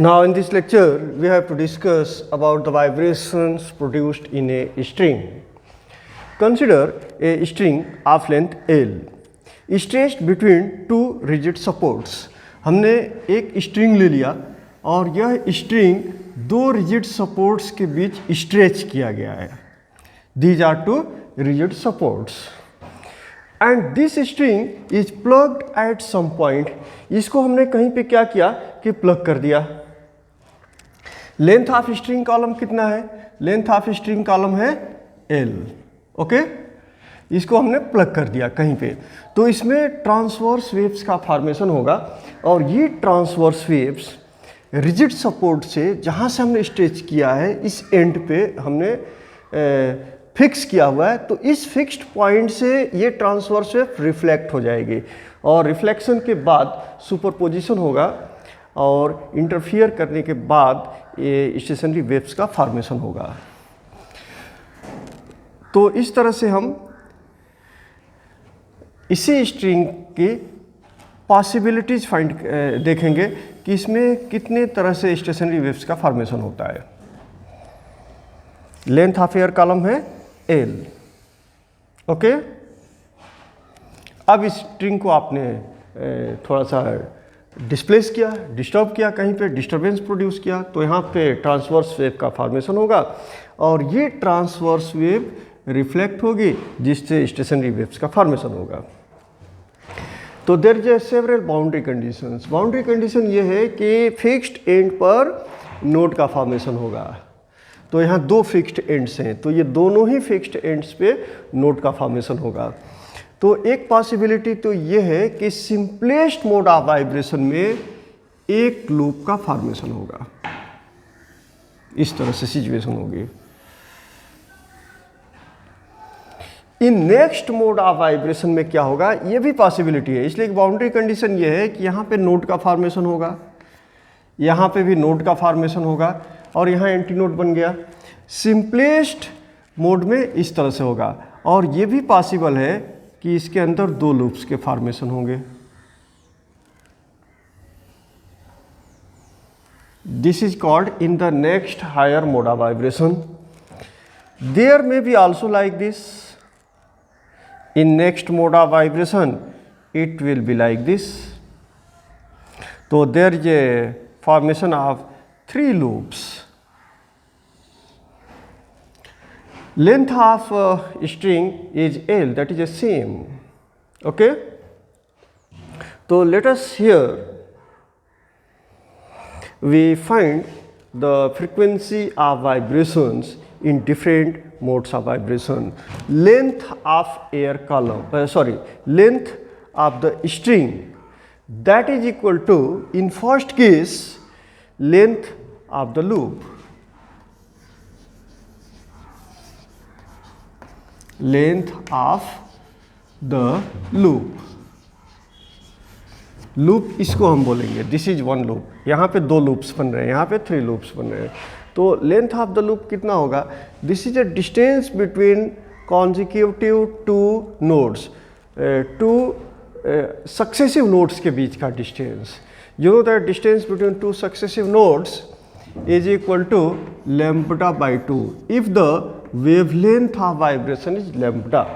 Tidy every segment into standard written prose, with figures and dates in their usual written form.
Now in this lecture we have to discuss about the vibrations produced in a string. Consider a string of length L stretched between two rigid supports. हमने एक string ले लिया और यह string दो rigid supports के बीच stretch किया गया है. These are two rigid supports and this string is plugged at some point. इसको हमने कहीं पे क्या किया कि प्लग कर दिया. लेंथ ऑफ स्ट्रिंग कॉलम कितना है? लेंथ ऑफ स्ट्रिंग कॉलम है L. ओके, इसको हमने प्लग कर दिया कहीं पे, तो इसमें ट्रांसवर्स वेव्स का फॉर्मेशन होगा और ये ट्रांसवर्स वेव्स रिजिड सपोर्ट से जहाँ से हमने स्ट्रेच किया है इस एंड पे हमने फिक्स किया हुआ है, तो इस फिक्स्ड पॉइंट से ये ट्रांसवर्स वेव रिफ्लेक्ट हो जाएगी और रिफ्लेक्शन के बाद सुपरपोजिशन होगा और इंटरफियर करने के बाद ये स्टेशनरी वेव्स का फॉर्मेशन होगा. तो इस तरह से हम इसी स्ट्रिंग की पॉसिबिलिटीज देखेंगे कि इसमें कितने तरह से स्टेशनरी वेव्स का फॉर्मेशन होता है. लेंथ ऑफ एयर कॉलम है L. ओके, अब इस स्ट्रिंग को आपने थोड़ा सा डिस्प्लेस किया, डिस्टर्ब किया, कहीं पे डिस्टर्बेंस प्रोड्यूस किया, तो यहाँ पे ट्रांसवर्स वेव का फॉर्मेशन होगा और ये ट्रांसवर्स वेव रिफ्लेक्ट होगी जिससे स्टेशनरी वेव्स का फॉर्मेशन होगा. तो there is several boundary conditions. Boundary condition ये है कि फिक्स्ड एंड पर नोड का फॉर्मेशन होगा. तो यहाँ दो फिक्स्ड एंड्स हैं, तो ये दोनों ही फिक्स्ड एंड्स पे नोड का फॉर्मेशन होगा. तो एक पॉसिबिलिटी तो ये है कि सिंपलेस्ट मोड ऑफ वाइब्रेशन में एक लूप का फॉर्मेशन होगा. इस तरह से सिचुएशन होगी. In next mode of vibration में क्या होगा, ये भी पॉसिबिलिटी है. इसलिए बाउंड्री कंडीशन ये है कि यहाँ पे नोड का फॉर्मेशन होगा, यहाँ पे भी नोड का फॉर्मेशन होगा और यहाँ एंटी नोड बन गया. सिंपलेस्ट मोड में इस तरह से होगा और ये भी पॉसिबल है कि इसके अंदर दो लूप्स के फॉर्मेशन होंगे. This is called in the next higher mode of vibration. There may be also like this. In next mode of vibration it will be like this. So there is a formation of three loops. Length of string is L, that is the same. Okay, so let us here we find the frequency of vibrations in different modes of vibration. Length of air column, length of the string, that is equal to, in first case, length of the loop. Length of the loop. Loop इसको हम बोलेंगे, this is one loop. यहाँ पे दो loops बन रहे हैं, यहाँ पे थ्री लूप्स बन रहे हैं. तो लेंथ ऑफ द लूप कितना होगा? This is a distance between consecutive two nodes, two successive nodes के बीच का distance. You know that distance between two successive nodes is equal to lambda by 2 if the wavelength of vibration is lambda.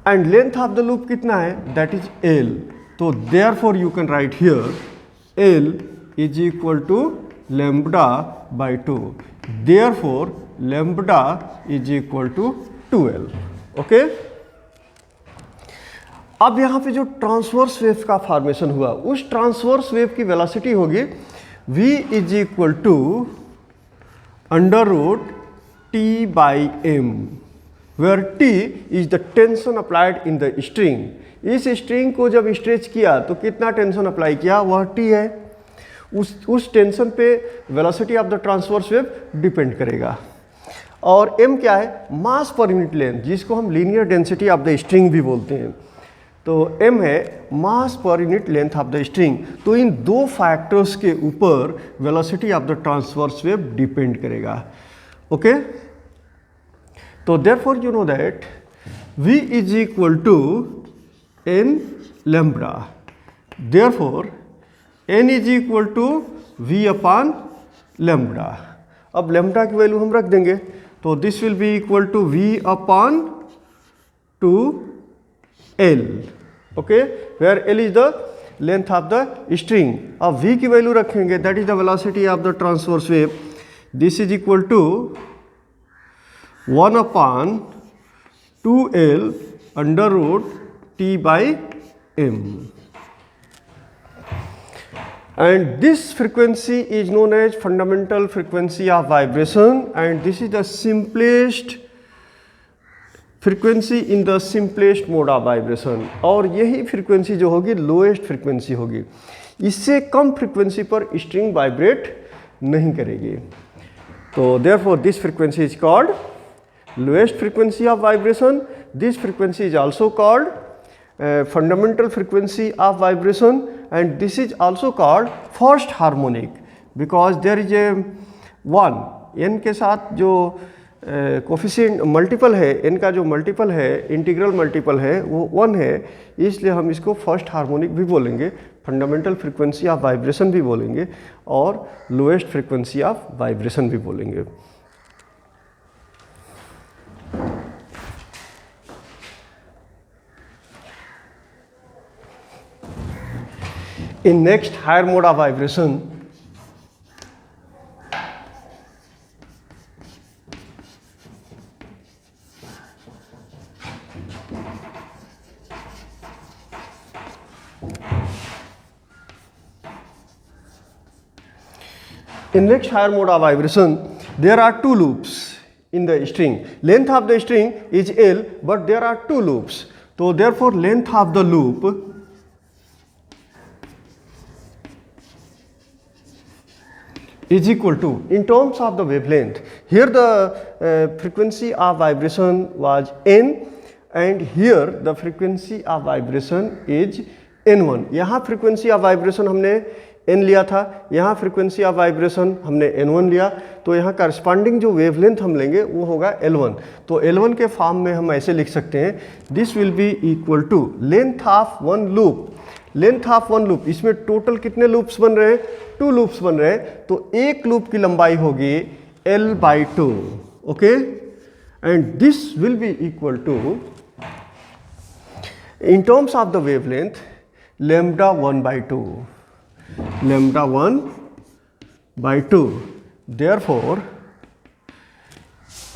And length of the loop कितना है? That is L. तो therefore you can write here L is equal to lambda by 2. Therefore lambda is equal to 2L. Okay, अब यहाँ पे जो transverse wave का formation हुआ उस ट्रांसवर्स वेव की वेलोसिटी होगी V is equal to under root T by M, where T is the tension applied in the string. इस स्ट्रिंग को जब स्ट्रेच किया तो कितना टेंशन अप्लाई किया, वह T है. उस टेंशन पे velocity of the transverse wave depend करेगा. और M क्या है? मास पर यूनिट लेंथ, जिसको हम linear density of the string भी बोलते हैं. तो M है mass per unit length of the string. तो इन दो फैक्टर्स के ऊपर velocity of the transverse wave depend करेगा. ओके, तो therefore you know that V is equal to n lambda. Therefore n is equal to v upon lambda. अब lambda की value हम रख देंगे, तो this will be equal to v upon 2l, okay, where l is the length of the string. अब v की value रखेंगे, that is the velocity of the transverse wave. This is equal to 1 upon 2l under root t by m, and this frequency is known as fundamental frequency of vibration, and this is the simplest frequency in the simplest mode of vibration। और यही frequency जो होगी lowest frequency होगी, इससे कम frequency पर string vibrate नहीं करेगी। तो therefore this frequency is called lowest frequency of vibration। This frequency is also called fundamental frequency of vibration, and this is also called first harmonic because there is a 1 n के साथ जो coefficient multiple है, n का जो multiple है, integral multiple है, वो 1 है, इसलिए हम इसको फर्स्ट हार्मोनिक भी बोलेंगे, फंडामेंटल फ्रीक्वेंसी ऑफ वाइब्रेशन भी बोलेंगे और लोएस्ट फ्रीक्वेंसी ऑफ वाइब्रेशन भी बोलेंगे। In next higher mode of vibration, there are two loops in the string. Length of the string is L, but there are two loops. So therefore length of the loop is equal to, in terms of the wavelength, here the frequency of vibration was n, and here the frequency of vibration is n1। यहाँ frequency of vibration हमने n लिया था, यहाँ frequency of vibration हमने n1 लिया, तो यहाँ corresponding जो wavelength हम लेंगे वो होगा L1। तो L1 के फॉर्म में हम ऐसे लिख सकते हैं, this will be equal to length of one loop। Length of one loop, इसमें टोटल कितने लूप्स बन रहे हैं? 2 लूप्स बन रहे हैं, तो एक लूप की लंबाई होगी L/2, okay, and this will be equal to, in terms of the wavelength, λ1/2, λ1/2, therefore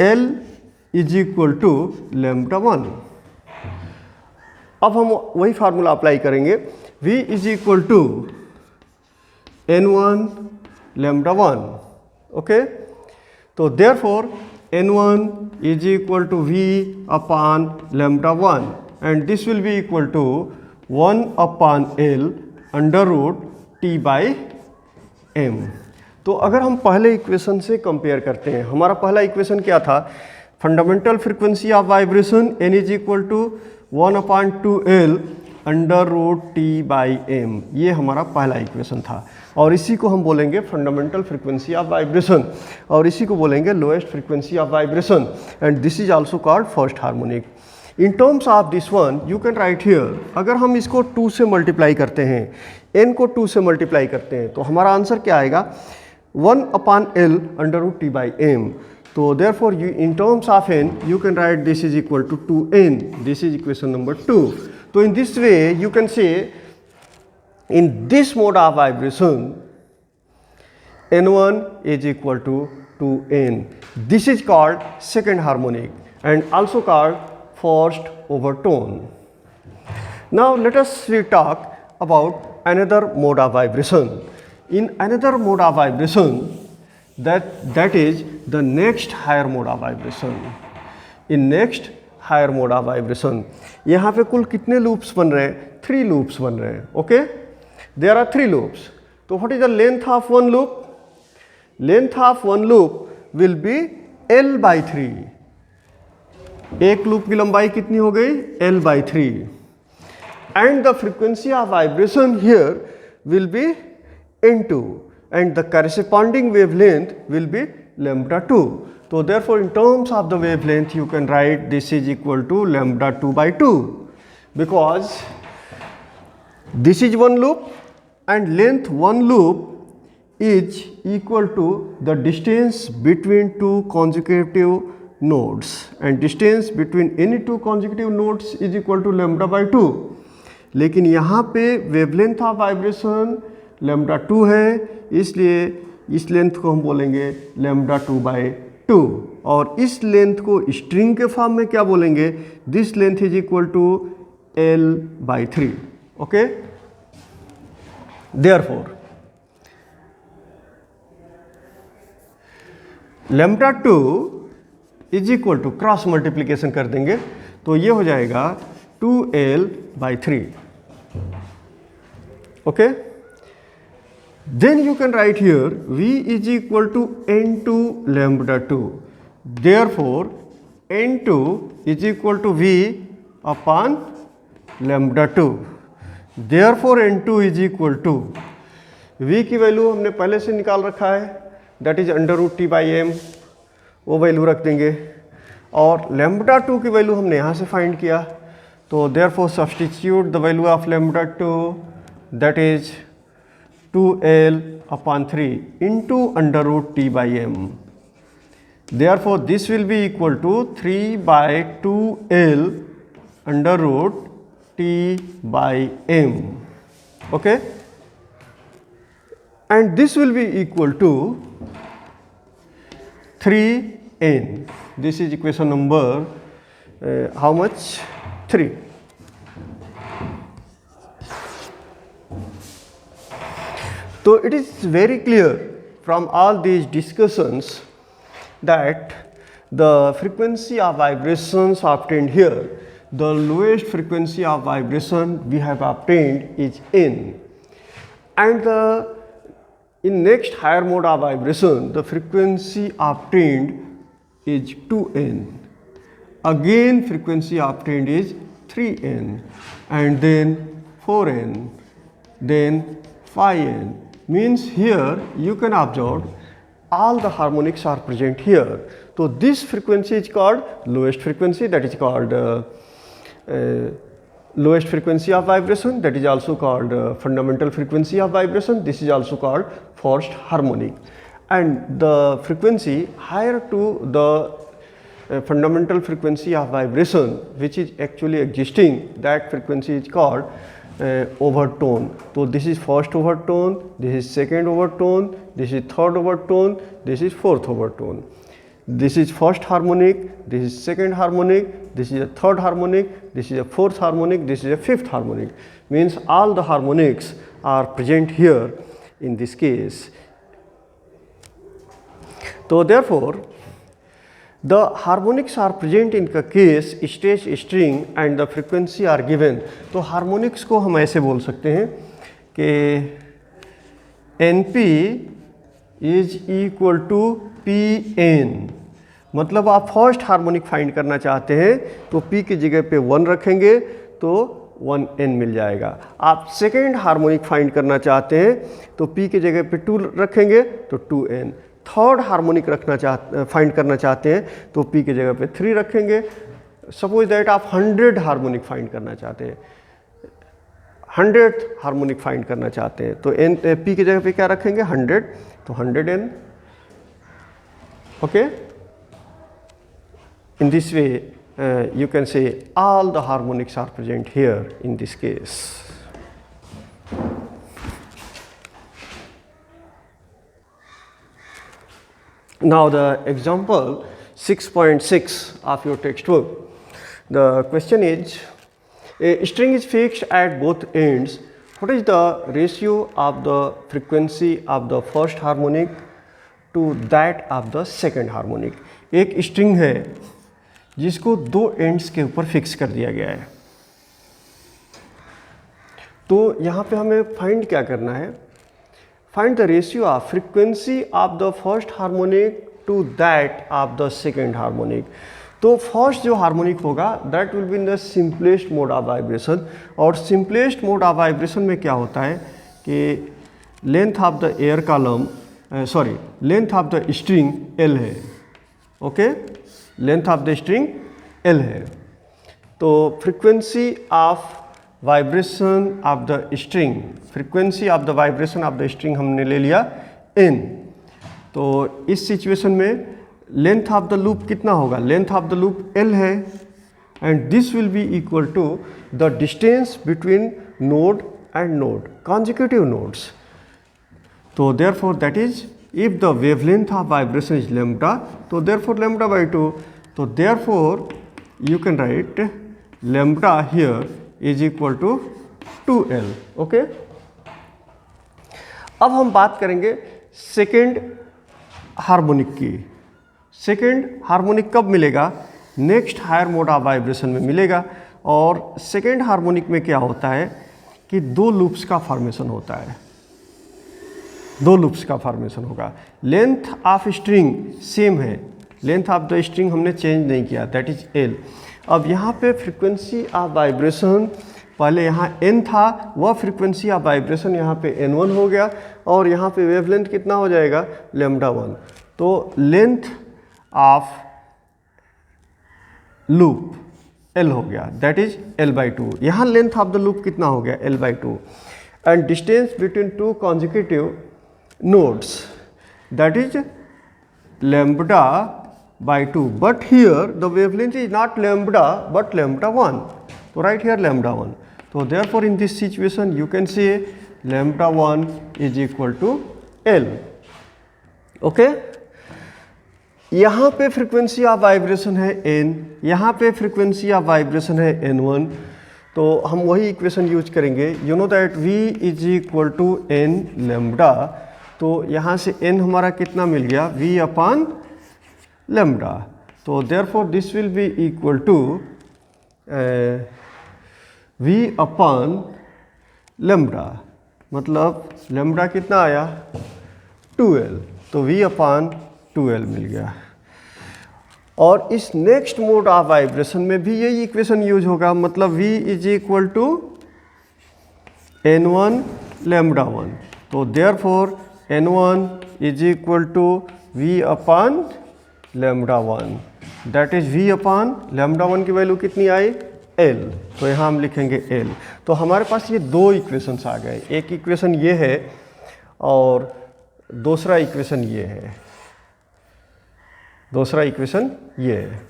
L is equal to λ1। अब हम वही फार्मूला अप्लाई करेंगे, V is equal to n1 λ1, okay, तो therefore n1 is equal to V upon λ1, and this will be equal to 1 upon L under root T by M। तो अगर हम पहले equation से कंपेयर करते हैं, हमारा पहला इक्वेशन क्या था? Fundamental frequency of vibration n is equal to 1/2L under root T by M, ये हमारा पहला इक्वेशन था, और इसी को हम बोलेंगे फंडामेंटल फ्रीक्वेंसी ऑफ वाइब्रेशन, और इसी को बोलेंगे lowest frequency of vibration, and this is also called first harmonic. In terms of this one you can write here, अगर हम इसको 2 से मल्टीप्लाई करते हैं, n को 2 से मल्टीप्लाई करते हैं, तो हमारा आंसर क्या आएगा? 1/L under root T by M। तो therefore you, in terms of n, you can write this is equal to 2n. This is equation number 2. So in this way you can say, in this mode of vibration, n1 is equal to 2n. This is called second harmonic and also called first overtone. Now let us talk about another mode of vibration. In another mode of vibration, that is the next higher mode of vibration. In next higher mode of vibration, यहाँ पे कुल कितने loops बन रहे हैं? 3 loops बन रहे हैं, okay? There are 3 loops. तो what is the length of one loop? Length of one loop will be L/3. एक लूप की लंबाई कितनी हो गई? L/3. And the frequency of vibration here will be N2. And the corresponding wavelength will be λ2. So therefore in terms of the wavelength you can write this is equal to λ2/2, because this is one loop and length one loop is equal to the distance between two consecutive nodes, and distance between any two consecutive nodes is equal to lambda by 2. लेकिन यहाँ पे wavelength of vibration lambda 2 है, इसलिए इस length को हम बोलेंगे lambda 2 by 2, और इस लेंथ को स्ट्रिंग के फॉर्म में क्या बोलेंगे, this length is equal to L by 3. Okay, therefore lambda 2 is equal to, cross multiplication कर देंगे तो ये हो जाएगा 2L by 3. Okay, then you can write here V is equal to N2 lambda 2. Therefore N2 is equal to V upon lambda 2. Therefore N2 is equal to, V की value हमने पहले से निकाल रखा है, that is under root T by M, वो value रख देंगे, और लैम्डा 2 की वैल्यू हमने यहाँ से फाइंड किया, तो therefore substitute the value of lambda 2, that is 2L upon 3 into under root T by M. Therefore this will be equal to 3 by 2L under root T by M. Okay, and this will be equal to 3n. This is equation number how much? 3. So it is very clear from all these discussions that the frequency of vibrations obtained here, the lowest frequency of vibration we have obtained is n, and the in next higher mode of vibration the frequency obtained is 2n, again frequency obtained is 3n, and then 4n, then 5n. Means here you can observe all the harmonics are present here. So this frequency is called lowest frequency, that is called lowest frequency of vibration, that is also called fundamental frequency of vibration. This is also called first harmonic, and the frequency higher to the fundamental frequency of vibration which is actually existing, that frequency is called overtone. So this is first overtone, this is second overtone, this is third overtone, this is fourth overtone. This is first harmonic, this is second harmonic, this is a third harmonic, this is a fourth harmonic, this is a fifth harmonic. Means all the harmonics are present here in this case. So therefore the harmonics are present in the case stage string and the frequency are given. तो harmonics को हम ऐसे बोल सकते हैं कि NP is equal to PN. मतलब आप फर्स्ट हार्मोनिक फाइंड करना चाहते हैं तो P की जगह पे 1 रखेंगे तो 1n मिल जाएगा. आप सेकेंड हार्मोनिक फाइंड करना चाहते हैं तो P की जगह पे 2 रखेंगे तो 2n. थर्ड हार्मोनिक फाइंड करना चाहते हैं तो P की जगह पे 3 रखेंगे. सपोज दैट आप 100 हार्मोनिक फाइंड करना चाहते हैं, 100th हार्मोनिक फाइंड करना चाहते हैं तो P की जगह पे क्या रखेंगे 100, तो 100n. Okay, in this way you can say all the harmonics are present here in this case. Now the example 6.6 of your textbook, the question is a string is fixed at both ends. What is the ratio of the frequency of the first harmonic to that of the second harmonic? एक string है जिसको 2 ends के ऊपर fix कर दिया गया है. तो यहाँ पे हमें फाइंड क्या करना है, find the ratio of frequency of the first harmonic to that of the second harmonic. तो फर्स्ट जो हार्मोनिक होगा that will be in the simplest mode of vibration, और सिंपलेस्ट मोड ऑफ वाइब्रेशन में क्या होता है कि length of the air column length of the string L है. Okay, length of the string L है. तो frequency of vibration of the string, frequency of the vibration of the string हमने ले लिया n। तो इस सिचुएशन में length of the loop कितना होगा, length of the loop L है, and this will be equal to the distance between node and node, consecutive nodes। तो therefore that is if the wavelength of vibration is lambda, तो therefore lambda by 2, तो therefore you can write lambda here is equal to 2L। Okay, अब हम बात करेंगे second harmonic की। Second harmonic कब मिलेगा, next higher mode of vibration में मिलेगा। और सेकेंड हार्मोनिक में क्या होता है कि दो लूप्स का फॉर्मेशन होता है, दो लूप्स का फॉर्मेशन होगा। लेंथ ऑफ स्ट्रिंग सेम है, लेंथ ऑफ द स्ट्रिंग हमने चेंज नहीं किया, दैट इज L। अब यहाँ पे फ्रीक्वेंसी ऑफ वाइब्रेशन पहले यहाँ n था, वह फ्रीक्वेंसी ऑफ वाइब्रेशन यहाँ पे n1 हो गया, और यहाँ पे वेवलेंथ कितना हो जाएगा, λ1। तो लेंथ ऑफ लूप L हो गया, दैट इज L/2। यहाँ लेंथ ऑफ द लूप कितना हो गया, L/2, and distance between two consecutive nodes, that is λ/2, but here the wavelength is not lambda but λ1, so right here λ1। so therefore in this situation you can say λ1 is equal to L। Okay, यहाँ पे frequency of vibration है n, यहाँ पे frequency of vibration है n1, तो हम वही equation use करेंगे। You know that v is equal to n lambda, तो यहाँ से n हमारा कितना मिल गया, v/λ। तो therefore this will be equal to v/λ, मतलब लैम्बडा कितना आया, 2L, तो v/2L मिल गया। और इस नेक्स्ट मोड ऑफ वाइब्रेशन में भी यही इक्वेशन यूज होगा, मतलब v is equal to n1 λ1, तो therefore n1 is equal to v/λ1, that is v/λ1 की वैल्यू कितनी आई, L, तो यहाँ हम लिखेंगे L। तो हमारे पास ये दो इक्वेशंस आ गए, एक इक्वेशन ये है और दूसरा इक्वेशन ये है, दूसरा इक्वेशन ये है।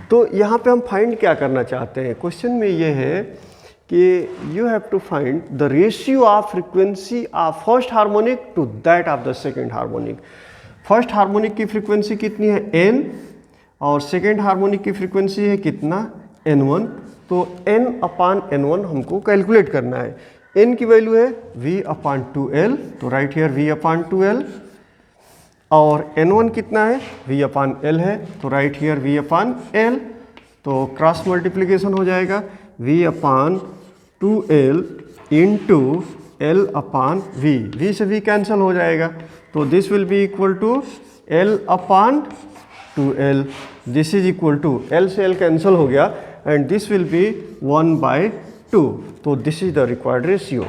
तो यहाँ पे हम फाइंड क्या करना चाहते हैं, क्वेश्चन में ये है कि you have to find the ratio of frequency of first harmonic to that of the second harmonic. First harmonic की फ्रीक्वेंसी कितनी है, n, और सेकेंड हार्मोनिक की फ्रीक्वेंसी है कितना, n1। तो n/n1 हमको कैलकुलेट करना है। n की वैल्यू है v/2L, तो राइट हियर v/2L, और n1 कितना है, v/L है, तो राइट हियर v/L। तो क्रॉस मल्टीप्लिकेशन हो जाएगा, v/2L इंटू L/v, v से v कैंसिल हो जाएगा, तो this will be equal to L/2L, this is equal to L से L कैंसिल हो गया, एंड दिस विल बी 1/2, तो this is the required ratio.